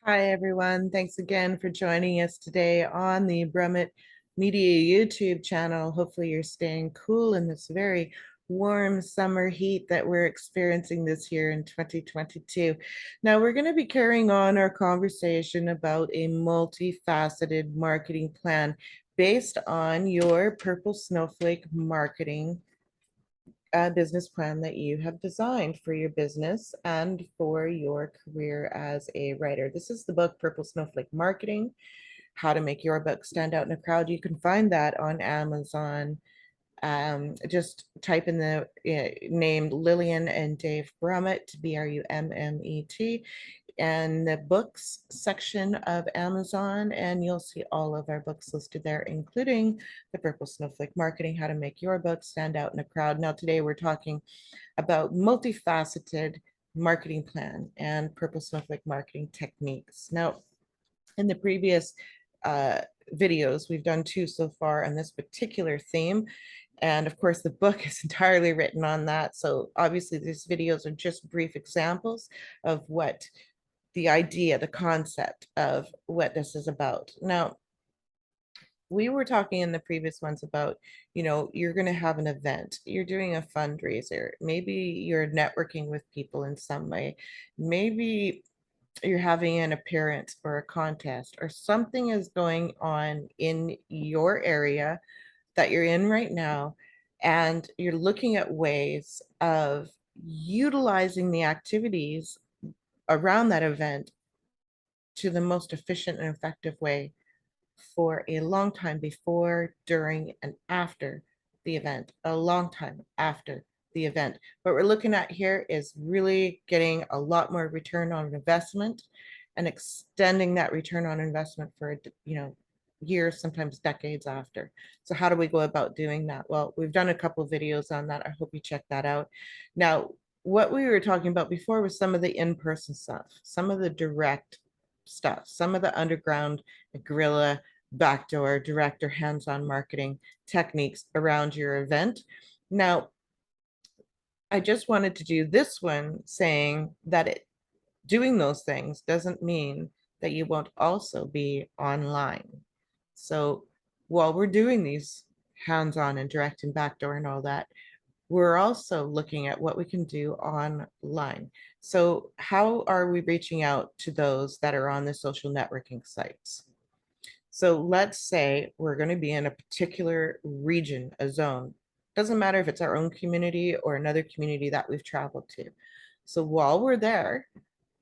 Hi, everyone. Thanks again for joining us today on the Brummett Media YouTube channel. Hopefully you're staying cool in this very warm summer heat that we're experiencing this year in 2022. Now, we're going to be carrying on our conversation about a multifaceted marketing plan based on your Purple Snowflake marketing business plan that you have designed for your business and for your career as a writer. This is the book Purple Snowflake Marketing, How to Make Your Book Stand Out in a Crowd. You can find that on Amazon. Just type in the name Lillian and Dave Brummett, Brummet, and the books section of Amazon, and you'll see all of our books listed there, including the Purple Snowflake Marketing, How to Make Your Book Stand Out in a Crowd. Now, today we're talking about multifaceted marketing plan and Purple Snowflake marketing techniques. Now, in the previous videos, we've done 2 so far on this particular theme. And of course, the book is entirely written on that. So obviously, these videos are just brief examples of what the idea, the concept of what this is about. Now, we were talking in the previous ones about, you're going to have an event, you're doing a fundraiser, maybe you're networking with people in some way, maybe you're having an appearance or a contest, or something is going on in your area that you're in right now, and you're looking at ways of utilizing the activities around that event to the most efficient and effective way for a long time before, during, and after the event, a long time after the event. What we're looking at here is really getting a lot more return on investment and extending that return on investment for, years, sometimes decades after. So how do we go about doing that? Well, we've done a couple of videos on that. I hope you check that out. Now, what we were talking about before was some of the in-person stuff, some of the direct stuff, some of the underground guerrilla, backdoor, direct, or hands-on marketing techniques around your event. Now, I just wanted to do this one saying that doing those things doesn't mean that you won't also be online. So while we're doing these hands-on and direct and backdoor and all that, we're also looking at what we can do online. So how are we reaching out to those that are on the social networking sites? So let's say we're going to be in a particular region, a zone. Doesn't matter if it's our own community or another community that we've traveled to. So while we're there,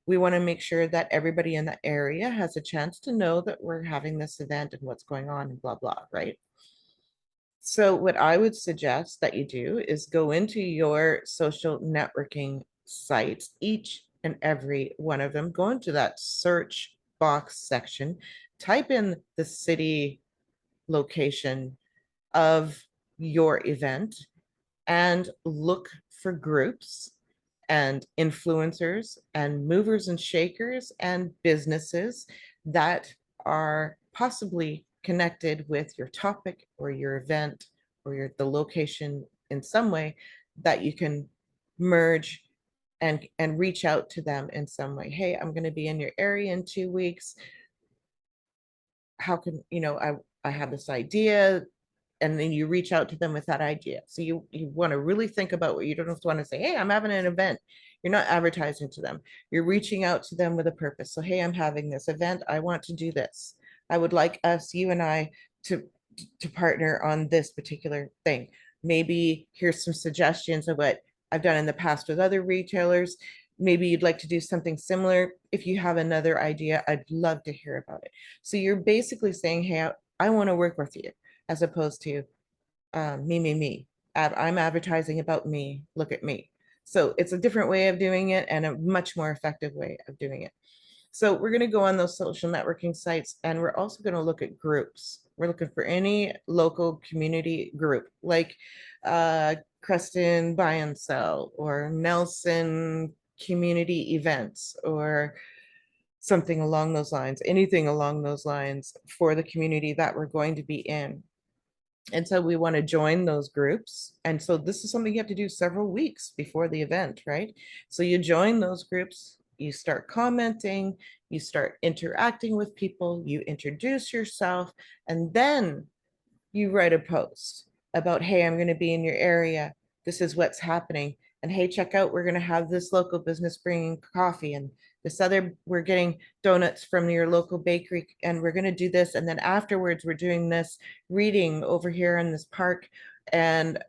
we want to make sure that everybody in the area has a chance to know that we're having this event and what's going on and blah, blah, right? So what I would suggest that you do is go into your social networking sites, each and every one of them, go into that search box section, type in the city location of your event, and look for groups and influencers and movers and shakers and businesses that are possibly connected with your topic or your event or the location in some way, that you can merge and reach out to them in some way. Hey, I'm going to be in your area in 2 weeks. How can, I have this idea, and then you reach out to them with that idea. So you want to really think about what you don't just want to say, hey, I'm having an event. You're not advertising to them. You're reaching out to them with a purpose. So, hey, I'm having this event. I want to do this. I would like us, you and I, to partner on this particular thing. Maybe here's some suggestions of what I've done in the past with other retailers. Maybe you'd like to do something similar. If you have another idea, I'd love to hear about it. So you're basically saying, hey, I want to work with you, as opposed to me. I'm advertising about me. Look at me. So it's a different way of doing it and a much more effective way of doing it. So we're going to go on those social networking sites, and we're also going to look at groups. We're looking for any local community group, like Creston Buy and Sell or Nelson Community Events or something along those lines, anything along those lines for the community that we're going to be in. And so we want to join those groups. And so this is something you have to do several weeks before the event, right? So you join those groups, you start commenting, you start interacting with people, you introduce yourself, and then you write a post about, hey, I'm going to be in your area. This is what's happening. And hey, check out, we're going to have this local business bringing coffee, and this other, we're getting donuts from your local bakery, and we're going to do this. And then afterwards, we're doing this reading over here in this park, and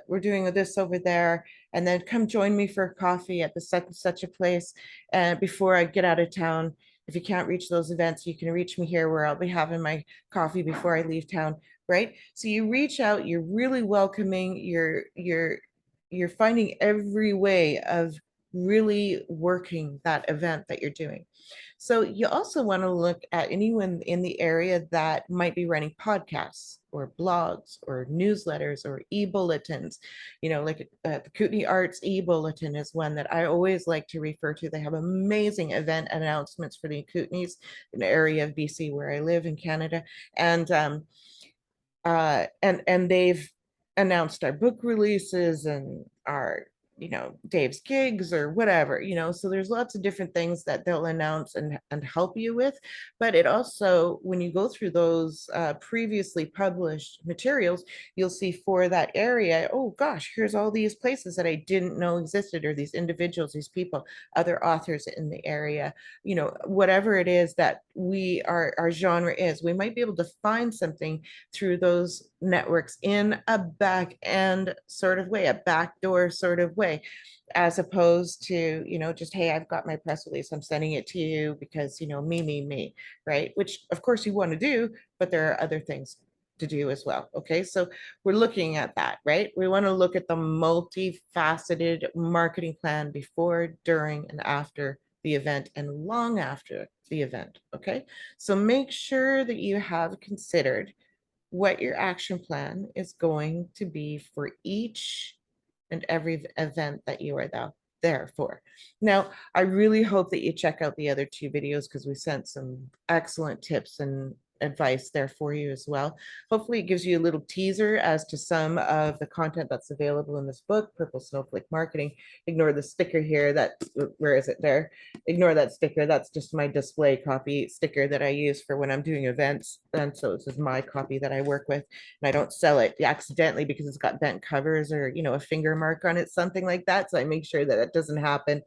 we're doing this over there. And then come join me for coffee at the such and such a place. And before I get out of town, if you can't reach those events, you can reach me here where I'll be having my coffee before I leave town, right? So you reach out, you're really welcoming, you're finding every way of really working that event that you're doing. So you also want to look at anyone in the area that might be running podcasts or blogs or newsletters or e-bulletins. You know, like the Kootenai Arts e-bulletin is one that I always like to refer to. They have amazing event announcements for the Kootenays, an area of BC where I live in Canada. And they've announced our book releases and our, you know, Dave's gigs or whatever, you know. So there's lots of different things that they'll announce and help you with. But it also, when you go through those previously published materials, you'll see for that area, oh gosh, here's all these places that I didn't know existed, or these individuals, these people, other authors in the area, you know, whatever it is that our genre is, we might be able to find something through those networks in a back end sort of way, a backdoor sort of way, as opposed to, you know, just, hey, I've got my press release, I'm sending it to you because, you know, me, right? Which of course you want to do, but there are other things to do as well. Okay, so we're looking at that, right? We want to look at the multifaceted marketing plan before, during, and after the event, and long after the event. Okay, so make sure that you have considered what your action plan is going to be for each and every event that you are there for. Now, I really hope that you check out the other two videos, because we sent some excellent tips and advice there for you as well. Hopefully it gives you a little teaser as to some of the content that's available in this book, Purple Snowflake Marketing. Ignore the sticker here, that, where is it there? Ignore that sticker. That's just my display copy sticker that I use for when I'm doing events. And so this is my copy that I work with, and I don't sell it accidentally because it's got bent covers or, you know, a finger mark on it, something like that. So I make sure that it doesn't happen.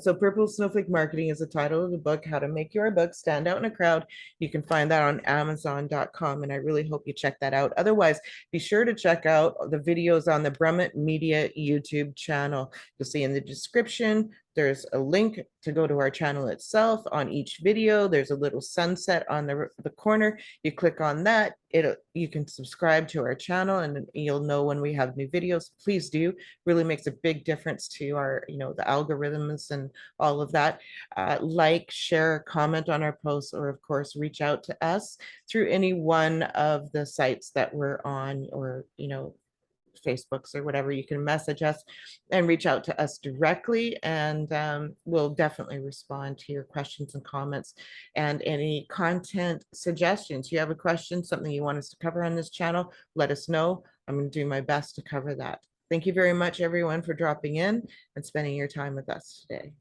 So Purple Snowflake Marketing is the title of the book, How to Make Your Book Stand Out in a Crowd. You can find that on Amazon.com, and I really hope you check that out. Otherwise, be sure to check out the videos on the Brummett Media YouTube channel. You'll see in the description, there's a link to go to our channel itself. On each video, there's a little sunset on the corner. You click on that, you can subscribe to our channel, and you'll know when we have new videos. Please do. Really makes a big difference to our, you know, the algorithms and all of that. Like, share, comment on our posts, or of course, reach out to us through any one of the sites that we're on, or, you know, Facebooks or whatever. You can message us and reach out to us directly, and we'll definitely respond to your questions and comments and any content suggestions. You have a question, something you want us to cover on this channel, let us know. I'm going to do my best to cover that. Thank you very much, everyone, for dropping in and spending your time with us today.